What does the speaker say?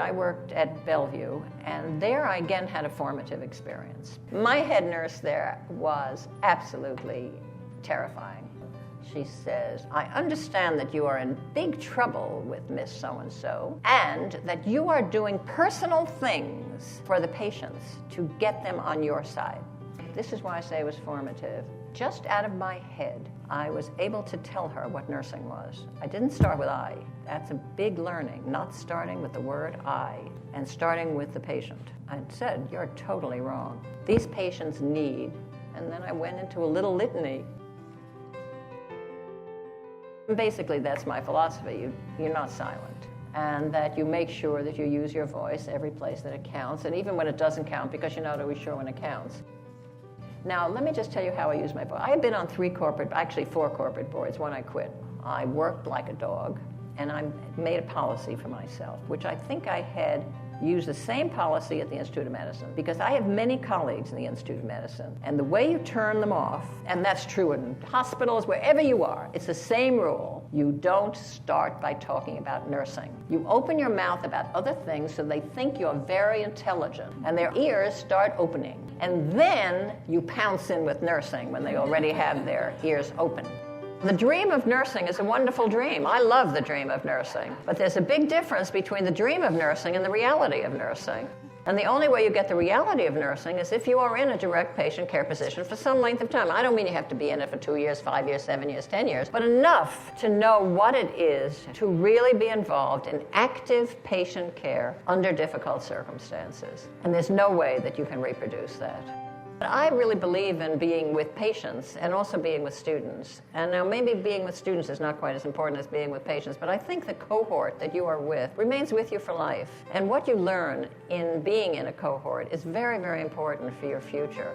I worked at Bellevue, and there I again had a formative experience. My head nurse there was absolutely terrifying. She says, I understand that you are in big trouble with Miss So-and-so, and that you are doing personal things for the patients to get them on your side. This is why I say it was formative. Just out of my head, I was able to tell her what nursing was. I didn't start with I. That's a big learning, not starting with the word I and starting with the patient. I said, you're totally wrong. These patients need, and then I went into a little litany. Basically, that's my philosophy. You're not silent. And that you make sure that you use your voice every place that it counts, and even when it doesn't count, because you're not always sure when it counts. Now, let me just tell you how I use my voice. I have been on 4 corporate boards when I quit. I worked like a dog, and I made a policy for myself, which I think I had used the same policy at the Institute of Medicine, because I have many colleagues in the Institute of Medicine, and the way you turn them off, and that's true in hospitals, wherever you are, it's the same rule. You don't start by talking about nursing. You open your mouth about other things so they think you're very intelligent, and their ears start opening. And then you pounce in with nursing when they already have their ears open. The dream of nursing is a wonderful dream. I love the dream of nursing. But there's a big difference between the dream of nursing and the reality of nursing. And the only way you get the reality of nursing is if you are in a direct patient care position for some length of time. I don't mean you have to be in it for 2 years, 5 years, 7 years, 10 years, but enough to know what it is to really be involved in active patient care under difficult circumstances. And there's no way that you can reproduce that. I really believe in being with patients and also being with students. And now maybe being with students is not quite as important as being with patients, but I think the cohort that you are with remains with you for life. And what you learn in being in a cohort is very, very important for your future.